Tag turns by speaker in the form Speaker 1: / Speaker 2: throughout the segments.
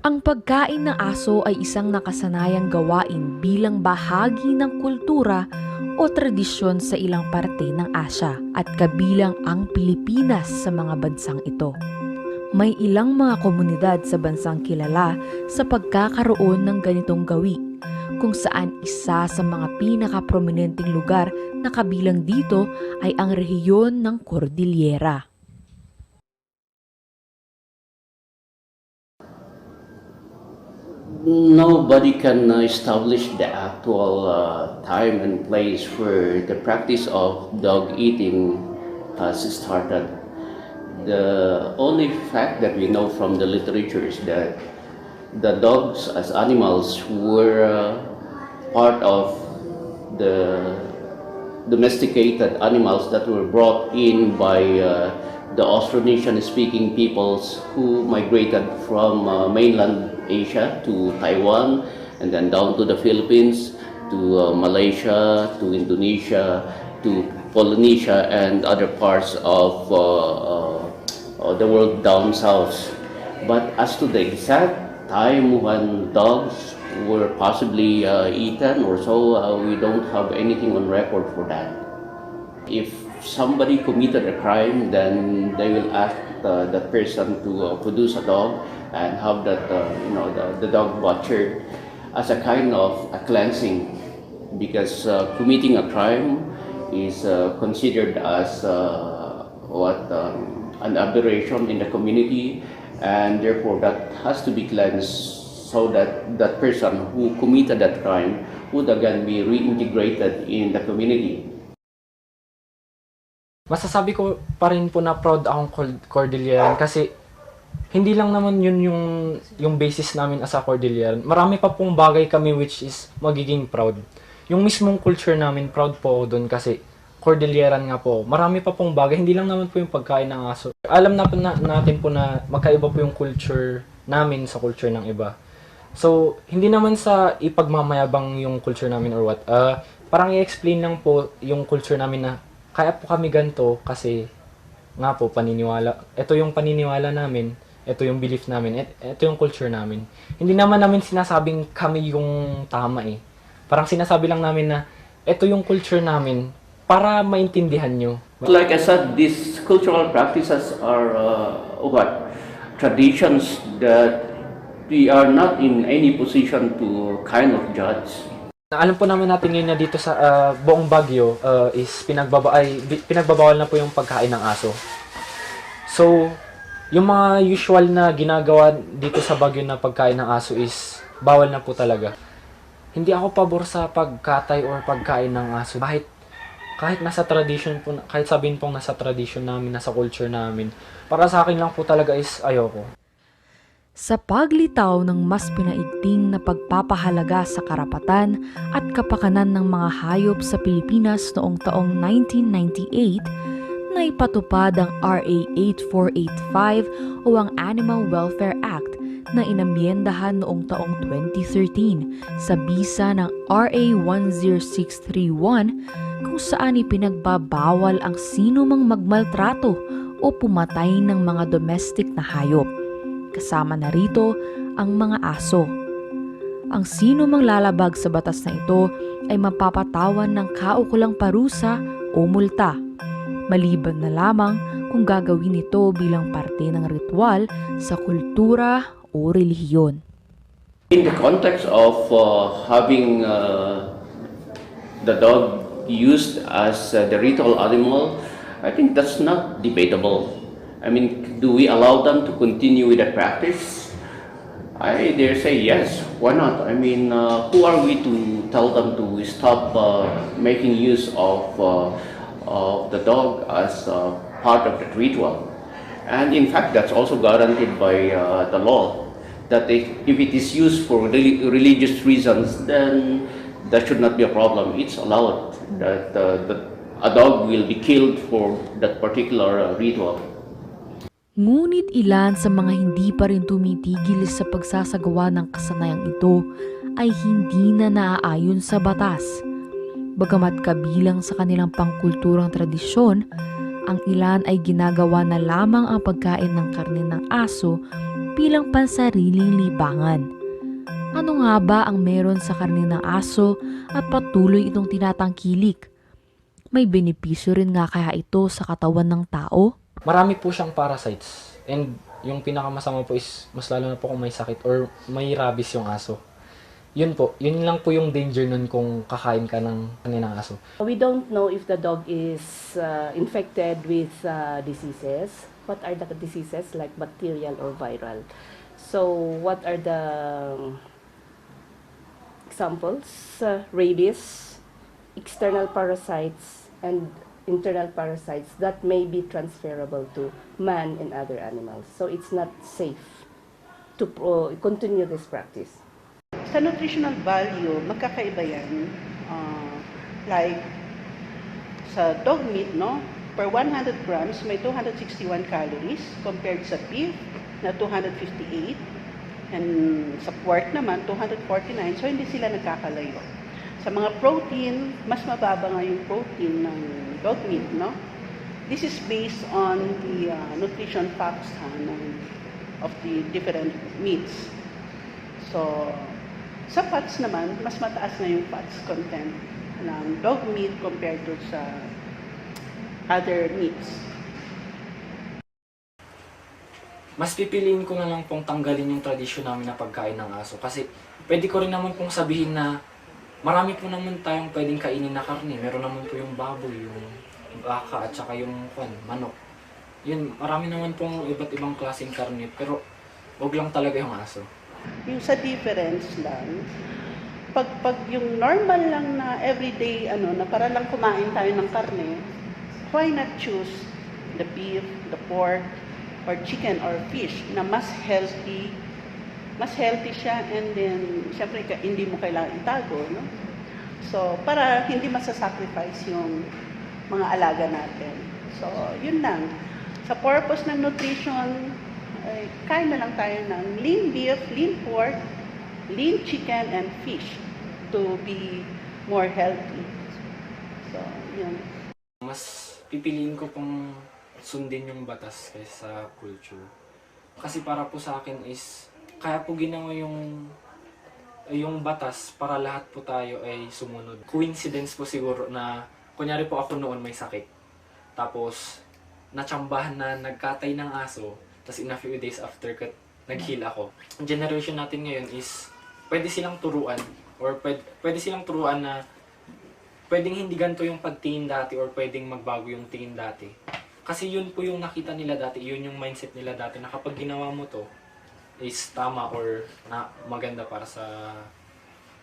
Speaker 1: Ang pagkain ng aso ay isang nakasanayang gawain bilang bahagi ng kultura o tradisyon sa ilang parte ng Asya at kabilang ang Pilipinas sa mga bansang ito. May ilang mga komunidad sa bansang kilala sa pagkakaroon ng ganitong gawi, kung saan isa sa mga pinaka-prominenteng lugar na kabilang dito ay ang rehiyon ng Cordillera.
Speaker 2: Nobody can establish the actual time and place where the practice of dog eating has started. The only fact that we know from the literature is that the dogs as animals were part of the domesticated animals that were brought in by the Austronesian speaking peoples who migrated from mainland Asia to Taiwan and then down to the Philippines, to Malaysia, to Indonesia, to Polynesia and other parts of the world down south. But as to the exact time when dogs were possibly eaten or so, we don't have anything on record for that. If somebody committed a crime, then they will ask that person to produce a dog and have that, the dog butchered as a kind of a cleansing, because committing a crime is considered as an aberration in the community, and therefore that has to be cleansed so that that person who committed that crime would again be reintegrated in the community.
Speaker 3: Masasabi ko pa rin po na proud akong Cordilleran kasi hindi lang naman yun yung basis namin as a Cordilleran. Marami pa pong bagay kami which is magiging proud. Yung mismong culture namin, proud po ako dun kasi Cordilleran nga po. Marami pa pong bagay, hindi lang naman po yung pagkain ng aso. Alam natin po na magkaiba po yung culture namin sa culture ng iba. So, hindi naman sa ipagmamayabang yung culture namin or what. Parang i-explain lang po yung culture namin na kaya po kami ganito kasi nga po paniniwala. Ito yung paniniwala namin, ito yung belief namin, ito yung culture namin. Hindi naman namin sinasabing kami yung tama eh. Parang sinasabi lang namin na ito yung culture namin para maintindihan nyo.
Speaker 2: Like I said, these cultural practices are traditions that we are not in any position to kind of judge.
Speaker 3: Alam po naman natin ngayon na dito sa buong Baguio is pinagbabawal na po yung pagkain ng aso. So, yung mga usual na ginagawa dito sa Baguio na pagkain ng aso is bawal na po talaga. Hindi ako pabor sa pagkatay or pagkain ng aso. Kahit nasa tradition po, kahit sabihin pong nasa tradition namin, nasa culture namin, para sa akin lang po talaga is ayoko.
Speaker 1: Sa paglitaw ng mas pinaigting na pagpapahalaga sa karapatan at kapakanan ng mga hayop sa Pilipinas noong taong 1998, na ipatupad ang RA 8485 o ang Animal Welfare Act na inamyendahan noong taong 2013 sa bisa ng RA 10631, kung saan ipinagbabawal ang sino mang magmaltrato o pumatay ng mga domestic na hayop. Kasama na rito ang mga aso. Ang sino mang lalabag sa batas na ito ay mapapatawan ng kaukulang parusa o multa, maliban na lamang kung gagawin ito bilang parte ng ritual sa kultura o relihiyon.
Speaker 2: In the context of having the dog used as the ritual animal, I think that's not debatable. I mean, do we allow them to continue with that practice? I dare say yes. Why not? I mean, who are we to tell them to stop making use of the dog as part of the ritual? And in fact, that's also guaranteed by the law, that if it is used for religious reasons, then that should not be a problem. It's allowed that a dog will be killed for that particular ritual.
Speaker 1: Ngunit ilan sa mga hindi pa rin tumitigil sa pagsasagawa ng kasanayang ito ay hindi na naaayon sa batas. Bagamat kabilang sa kanilang pangkulturang tradisyon, ang ilan ay ginagawa na lamang ang pagkain ng karne ng aso bilang pansariling libangan. Ano nga ba ang meron sa karne ng aso at patuloy itong tinatangkilik? May benepisyo rin nga kaya ito sa katawan ng tao?
Speaker 3: Marami po siyang parasites. And yung pinakamasama po is mas lalo na po kung may sakit or may rabies yung aso. Yun po, yun lang po yung danger nun kung kakain ka ng kaninang aso.
Speaker 4: We don't know if the dog is infected with diseases. What are the diseases, like bacterial or viral? So, what are the examples? Rabies, external parasites, and internal parasites that may be transferable to man and other animals. So, it's not safe to continue this practice.
Speaker 5: Sa nutritional value, magkakaiba yan. Like, sa dog meat, no? Per 100 grams, may 261 calories compared sa beef na 258. And sa pork naman, 249. So, hindi sila nagkakalayo. Sa mga protein, mas mababa nga yung protein ng dog meat, no? This is based on the nutrition facts of the different meats. So, sa fats naman, mas mataas na yung fats content ng dog meat compared to sa other meats.
Speaker 3: Mas pipiliin ko na lang pong tanggalin yung tradisyon namin na pagkain ng aso. Kasi pwede ko rin naman pong sabihin na marami po naman tayong pwedeng kainin na karne. Meron naman po yung baboy, yung baka, at saka yung manok. Yun, marami naman pong iba't ibang klaseng karne. Pero wag lang talaga yung aso.
Speaker 5: Yung sa difference lang, pag yung normal lang na everyday, na para lang kumain tayo ng karne, why not choose the beef, the pork, or chicken or fish na mas healthy siya, and then, syempre, hindi mo kailangan itago, no? So, para hindi masasacrifice yung mga alaga natin. So, yun lang. Sa purpose ng nutrition, kain na lang tayo ng lean beef, lean pork, lean chicken, and fish to be more healthy. So, yun.
Speaker 3: Mas pipiliin ko pong sundin yung batas kaysa culture. Kasi para po sa akin is, kaya po ginawa yung batas para lahat po tayo ay sumunod. Coincidence po siguro na, kunyari po ako noon may sakit. Tapos, natsambahan na nagkatay ng aso. Tapos in a few days after, nag-heal ako. Ang generation natin ngayon is, pwede silang turuan, or pwede silang turuan na pwedeng hindi ganito yung pagtingin dati or pwedeng magbago yung tingin dati. Kasi yun po yung nakita nila dati, yun yung mindset nila dati na kapag ginawa mo to, is tama or na maganda para sa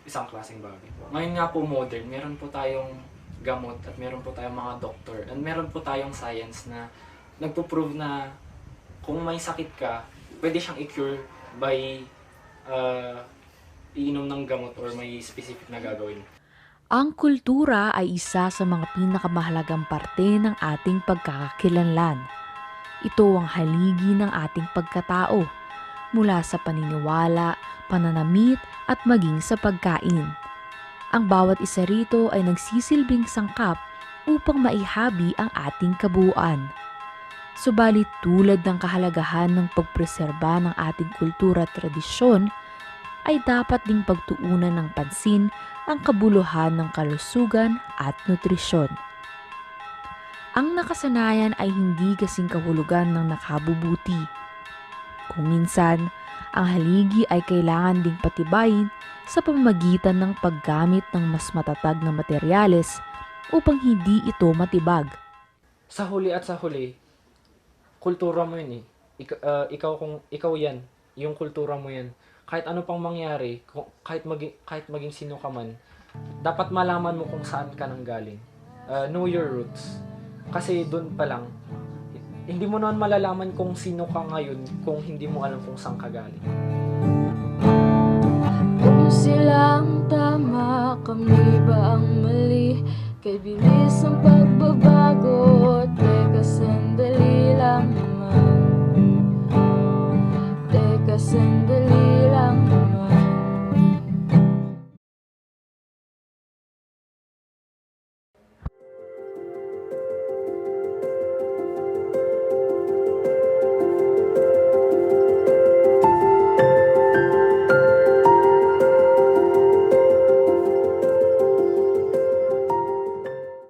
Speaker 3: isang klaseng bagay. Ngayon nga po modern, meron po tayong gamot at meron po tayong mga doctor and meron po tayong science na nagpo-prove na kung may sakit ka, pwede siyang i-cure by iinom ng gamot or may specific na gagawin.
Speaker 1: Ang kultura ay isa sa mga pinakamahalagang parte ng ating pagkakakilanlan. Ito ang haligi ng ating pagkatao, mula sa paniniwala, pananamit at maging sa pagkain. Ang bawat isa rito ay nagsisilbing sangkap upang maihabi ang ating kabuuan. Subalit tulad ng kahalagahan ng pagpreserba ng ating kultura at tradisyon, ay dapat ding pagtuunan ng pansin ang kabuluhan ng kalusugan at nutrisyon. Ang nakasanayan ay hindi kasing kahulugan ng nakabubuti. Kung minsan, ang haligi ay kailangan ding patibayin sa pamamagitan ng paggamit ng mas matatag na materyales upang hindi ito matibag.
Speaker 3: Sa huli, kultura mo yun eh. Ikaw yan, yung kultura mo yan. Kahit ano pang mangyari, kahit maging sino ka man, dapat malaman mo kung saan ka nang galing. Know your roots. Kasi doon pa lang, hindi mo naman malalaman kung sino ka ngayon kung hindi mo alam kung saan ka galing.
Speaker 6: Kung sila ang tama, kami ba ang mali? Kay bilis ang pagbabago, teka sandali lang naman.